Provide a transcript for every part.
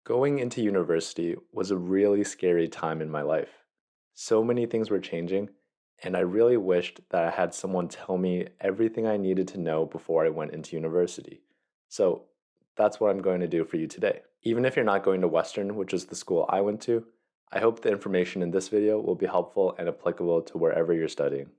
Going into university was a really scary time in my life. So many things were changing, and I really wished that I had someone tell me everything I needed to know before I went into university. So that's what I'm going to do for you today. Even if you're not going to Western, which is the school I went to, I hope the information in this video will be helpful and applicable to wherever you're studying.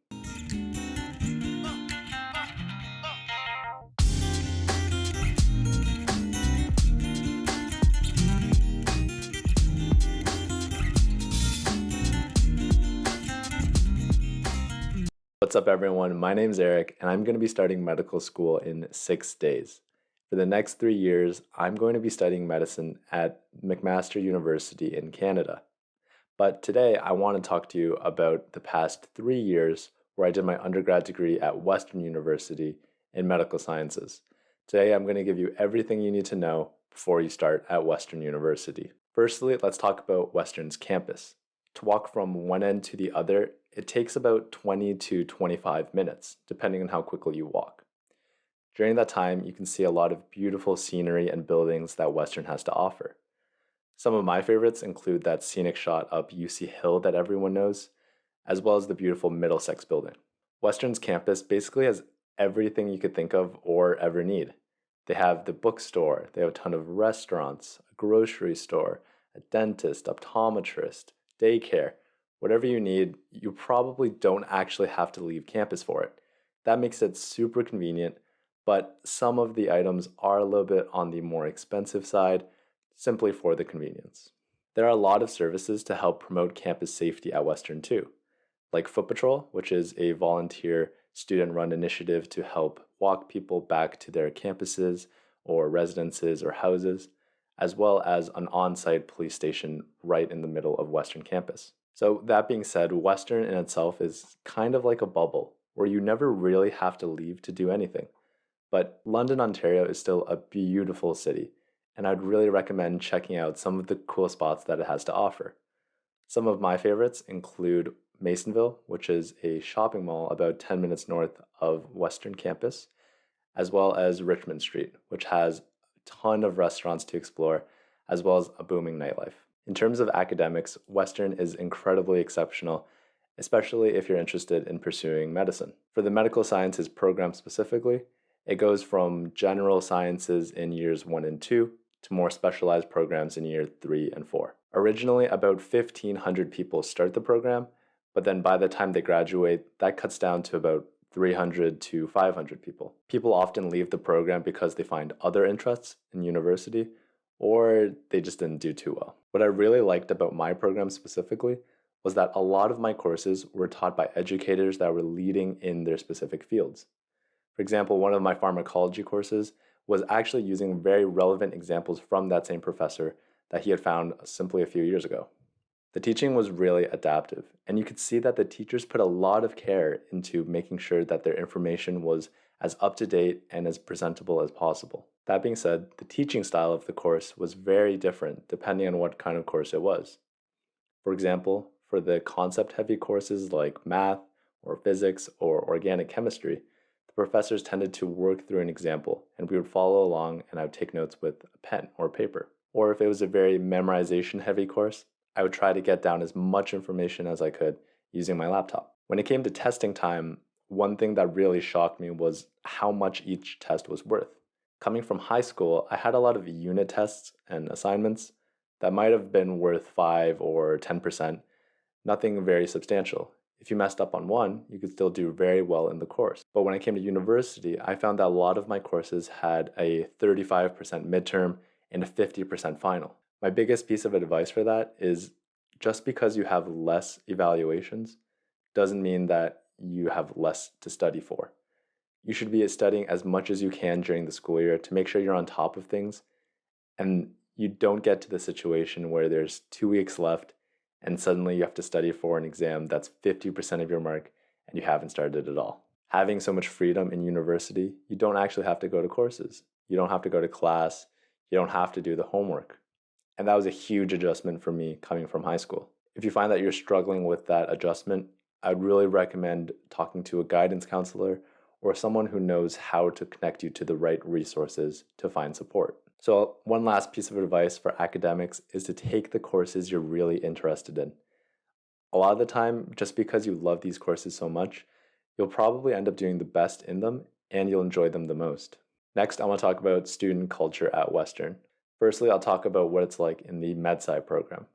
What's up, everyone? My name's Eric, and I'm going to be starting medical school in 6 days. For the next 3 years, I'm going to be studying medicine at McMaster University in Canada. But today, I want to talk to you about the past 3 years where I did my undergrad degree at Western University in medical sciences. Today, I'm going to give you everything you need to know before you start at Western University. Firstly, let's talk about Western's campus. To walk from one end to the other, it takes about 20 to 25 minutes, depending on how quickly you walk. During that time, you can see a lot of beautiful scenery and buildings that Western has to offer. Some of my favorites include that scenic shot up UC Hill that everyone knows, as well as the beautiful Middlesex building. Western's campus basically has everything you could think of or ever need. They have the bookstore, they have a ton of restaurants, a grocery store, a dentist, optometrist, daycare. Whatever you need, you probably don't actually have to leave campus for it. That makes it super convenient, but some of the items are a little bit on the more expensive side, simply for the convenience. There are a lot of services to help promote campus safety at Western too, like Foot Patrol, which is a volunteer student-run initiative to help walk people back to their campuses or residences or houses, as well as an on-site police station right in the middle of Western campus. So that being said, Western in itself is kind of like a bubble where you never really have to leave to do anything. But London, Ontario is still a beautiful city, and I'd really recommend checking out some of the cool spots that it has to offer. Some of my favorites include Masonville, which is a shopping mall about 10 minutes north of Western campus, as well as Richmond Street, which has a ton of restaurants to explore, as well as a booming nightlife. In terms of academics, Western is incredibly exceptional, especially if you're interested in pursuing medicine. For the medical sciences program specifically, it goes from general sciences in years 1 and 2 to more specialized programs in year 3 and 4. Originally, about 1,500 people start the program, but then by the time they graduate, that cuts down to about 300 to 500 people. People often leave the program because they find other interests in university, or they just didn't do too well. What I really liked about my program specifically was that a lot of my courses were taught by educators that were leading in their specific fields. For example, one of my pharmacology courses was actually using very relevant examples from that same professor that he had found simply a few years ago. The teaching was really adaptive, and you could see that the teachers put a lot of care into making sure that their information was as up to date and as presentable as possible. That being said, the teaching style of the course was very different depending on what kind of course it was. For example, for the concept-heavy courses like math or physics or organic chemistry, the professors tended to work through an example, and we would follow along and I would take notes with a pen or paper. Or if it was a very memorization-heavy course, I would try to get down as much information as I could using my laptop. When it came to testing time, one thing that really shocked me was how much each test was worth. Coming from high school, I had a lot of unit tests and assignments that might have been worth 5 or 10%, nothing very substantial. If you messed up on one, you could still do very well in the course. But when I came to university, I found that a lot of my courses had a 35% midterm and a 50% final. My biggest piece of advice for that is just because you have less evaluations doesn't mean that you have less to study for. You should be studying as much as you can during the school year to make sure you're on top of things and you don't get to the situation where there's 2 weeks left and suddenly you have to study for an exam that's 50% of your mark and you haven't started at all. Having so much freedom in university, you don't actually have to go to courses. You don't have to go to class. You don't have to do the homework. And that was a huge adjustment for me coming from high school. If you find that you're struggling with that adjustment, I'd really recommend talking to a guidance counselor or someone who knows how to connect you to the right resources to find support. So, one last piece of advice for academics is to take the courses you're really interested in. A lot of the time, just because you love these courses so much, you'll probably end up doing the best in them and you'll enjoy them the most. Next, I want to talk about student culture at Western. Firstly, I'll talk about what it's like in the MedSci program.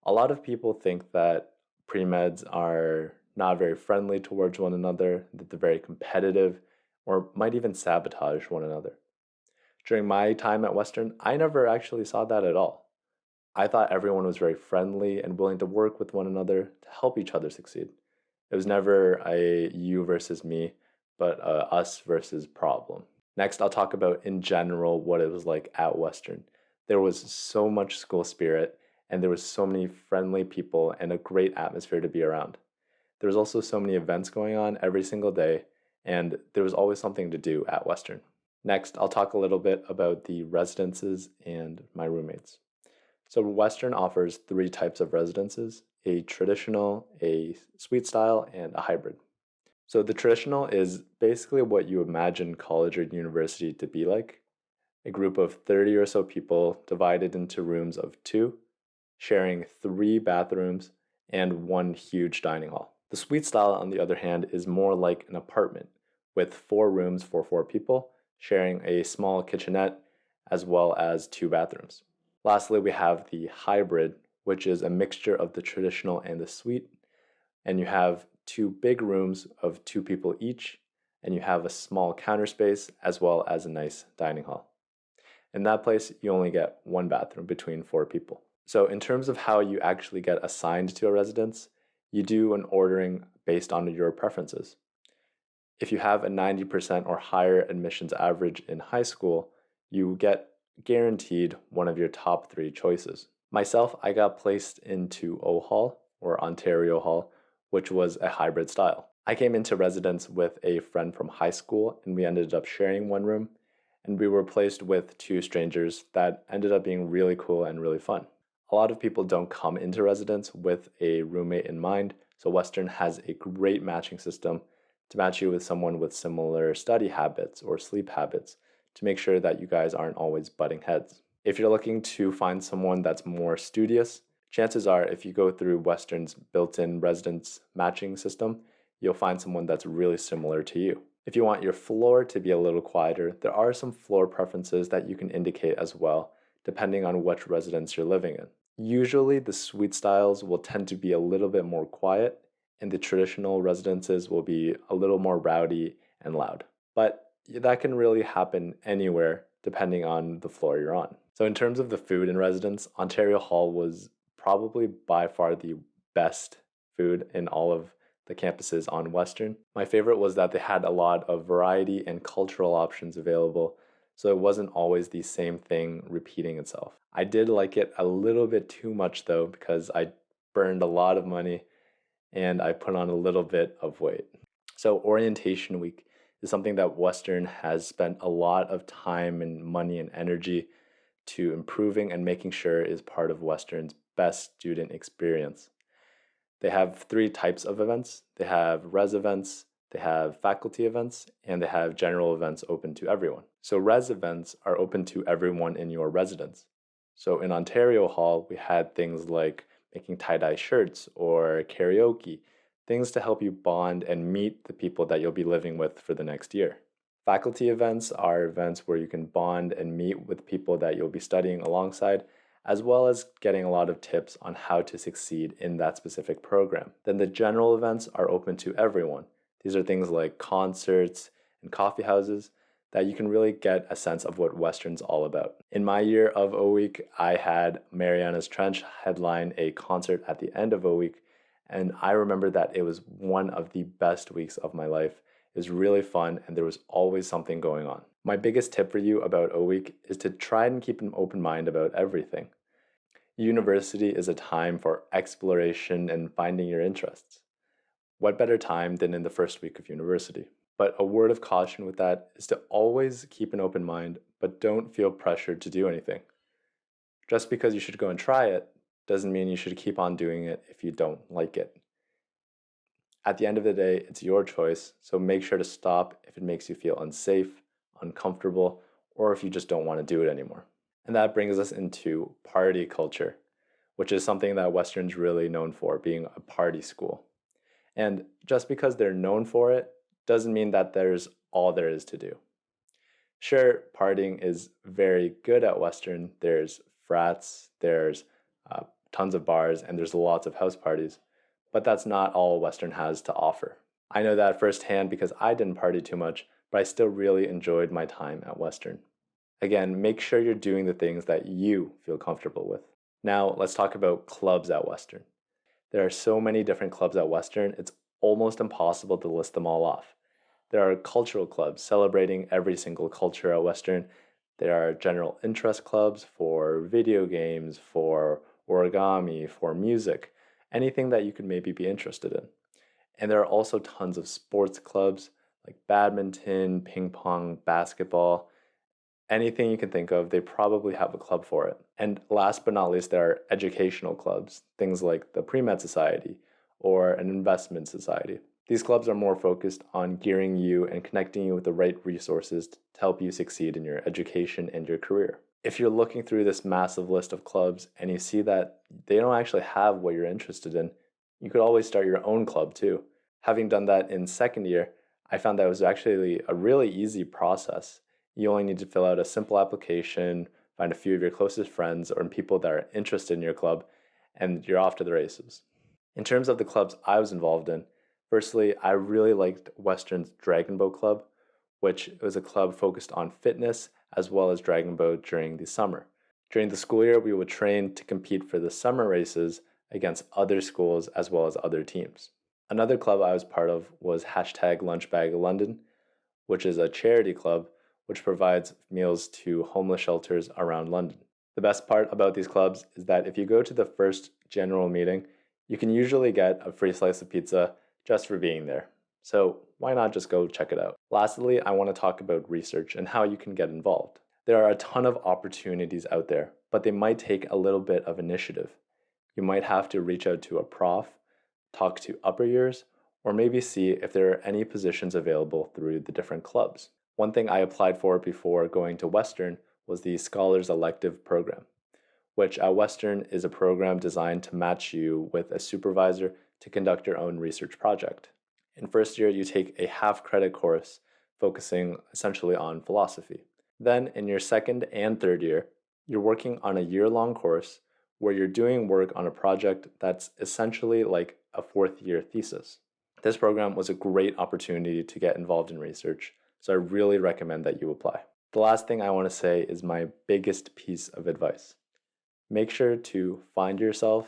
A lot of people think that pre-meds are not very friendly towards one another, that they're very competitive, or might even sabotage one another. During my time at Western, I never actually saw that at all. I thought everyone was very friendly and willing to work with one another to help each other succeed. It was never a you versus me, but a us versus problem. Next, I'll talk about in general what it was like at Western. There was so much school spirit, and there was so many friendly people and a great atmosphere to be around. There was also so many events going on every single day, and there was always something to do at Western. Next, I'll talk a little bit about the residences and my roommates. So Western offers three types of residences: a traditional, a suite style, and a hybrid. So the traditional is basically what you imagine college or university to be like: a group of 30 or so people divided into rooms of two, sharing three bathrooms and one huge dining hall. The suite style, on the other hand, is more like an apartment with four rooms for four people, sharing a small kitchenette as well as two bathrooms. Lastly, we have the hybrid, which is a mixture of the traditional and the suite, and you have two big rooms of two people each, and you have a small counter space as well as a nice dining hall. In that place, you only get one bathroom between four people. So in terms of how you actually get assigned to a residence, you do an ordering based on your preferences. If you have a 90% or higher admissions average in high school, you get guaranteed one of your top three choices. Myself, I got placed into O Hall, or Ontario Hall, which was a hybrid style. I came into residence with a friend from high school, and we ended up sharing one room, and we were placed with two strangers that ended up being really cool and really fun. A lot of people don't come into residence with a roommate in mind, so Western has a great matching system to match you with someone with similar study habits or sleep habits to make sure that you guys aren't always butting heads. If you're looking to find someone that's more studious, chances are if you go through Western's built-in residence matching system, you'll find someone that's really similar to you. If you want your floor to be a little quieter, there are some floor preferences that you can indicate as well, depending on which residence you're living in. Usually, the suite styles will tend to be a little bit more quiet, and the traditional residences will be a little more rowdy and loud. But that can really happen anywhere depending on the floor you're on. So in terms of the food in residence, Ontario Hall was probably by far the best food in all of the campuses on Western. My favorite was that they had a lot of variety and cultural options available, so it wasn't always the same thing repeating itself. I did like it a little bit too much though, because I burned a lot of money and I put on a little bit of weight. So orientation week is something that Western has spent a lot of time and money and energy to improving and making sure is part of Western's best student experience. They have three types of events. They have res events, they have faculty events, and they have general events open to everyone. So res events are open to everyone in your residence. So in Ontario Hall, we had things like making tie-dye shirts or karaoke, things to help you bond and meet the people that you'll be living with for the next year. Faculty events are events where you can bond and meet with people that you'll be studying alongside, as well as getting a lot of tips on how to succeed in that specific program. Then the general events are open to everyone. These are things like concerts and coffee houses that you can really get a sense of what Western's all about. In my year of O Week, I had Mariana's Trench headline a concert at the end of O Week, and I remember that it was one of the best weeks of my life. It was really fun, and there was always something going on. My biggest tip for you about O Week is to try and keep an open mind about everything. University is a time for exploration and finding your interests. What better time than in the first week of university? But a word of caution with that is to always keep an open mind, but don't feel pressured to do anything. Just because you should go and try it doesn't mean you should keep on doing it if you don't like it. At the end of the day, it's your choice, so make sure to stop if it makes you feel unsafe, uncomfortable, or if you just don't want to do it anymore. And that brings us into party culture, which is something that Western's really known for, being a party school. And just because they're known for it doesn't mean that there's all there is to do. Sure, partying is very good at Western. There's frats, there's uh, tons of bars, and there's lots of house parties. But that's not all Western has to offer. I know that firsthand because I didn't party too much, but I still really enjoyed my time at Western. Again, make sure you're doing the things that you feel comfortable with. Now, let's talk about clubs at Western. There are so many different clubs at Western, it's almost impossible to list them all off. There are cultural clubs celebrating every single culture at Western. There are general interest clubs for video games, for origami, for music, anything that you could maybe be interested in. And there are also tons of sports clubs like badminton, ping pong, basketball, anything you can think of, they probably have a club for it. And last but not least, there are educational clubs, things like the Pre-Med Society or an investment society. These clubs are more focused on gearing you and connecting you with the right resources to help you succeed in your education and your career. If you're looking through this massive list of clubs and you see that they don't actually have what you're interested in, you could always start your own club too. Having done that in second year, I found that it was actually a really easy process. You only need to fill out a simple application, find a few of your closest friends or people that are interested in your club, and you're off to the races. In terms of the clubs I was involved in, firstly, I really liked Western's Dragon Boat Club, which was a club focused on fitness as well as Dragon Boat during the summer. During the school year, we would train to compete for the summer races against other schools as well as other teams. Another club I was part of was hashtag Lunchbag London, which is a charity club which provides meals to homeless shelters around London. The best part about these clubs is that if you go to the first general meeting, you can usually get a free slice of pizza just for being there. So why not just go check it out? Lastly, I want to talk about research and how you can get involved. There are a ton of opportunities out there, but they might take a little bit of initiative. You might have to reach out to a prof, talk to upper years, or maybe see if there are any positions available through the different clubs. One thing I applied for before going to Western was the Scholars Elective program, which at Western is a program designed to match you with a supervisor to conduct your own research project. In first year, you take a half-credit course focusing essentially on philosophy. Then in your second and third year, you're working on a year-long course where you're doing work on a project that's essentially like a fourth-year thesis. This program was a great opportunity to get involved in research, so I really recommend that you apply. The last thing I want to say is my biggest piece of advice. Make sure to find yourself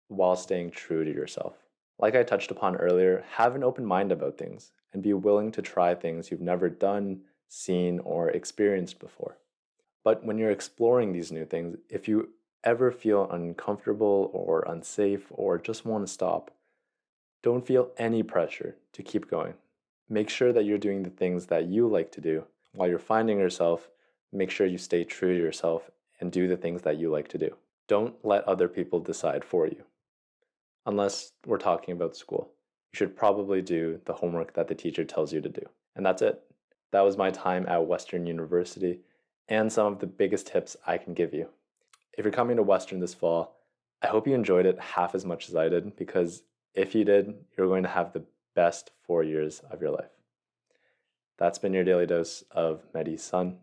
while staying true to yourself. Like I touched upon earlier, have an open mind about things and be willing to try things you've never done, seen, or experienced before. But when you're exploring these new things, if you ever feel uncomfortable or unsafe or just want to stop, don't feel any pressure to keep going. Make sure that you're doing the things that you like to do. While you're finding yourself, make sure you stay true to yourself and do the things that you like to do. Don't let other people decide for you. Unless we're talking about school, you should probably do the homework that the teacher tells you to do. And that's it. That was my time at Western University and some of the biggest tips I can give you. If you're coming to Western this fall, I hope you enjoyed it half as much as I did, because if you did, you're going to have the best 4 years of your life. That's been your daily dose of Medi Sun,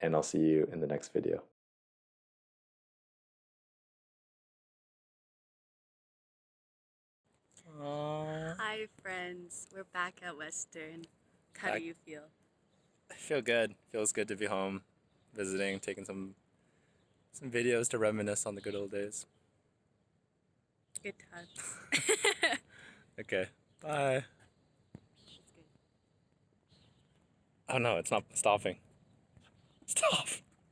and I'll see you in the next video. Aww. Hi friends, we're back at Western. How do you feel? I feel good. Feels good to be home, visiting, taking some videos to reminisce on the good old days. Good times. Okay, bye. Oh no, it's not stopping. Stop.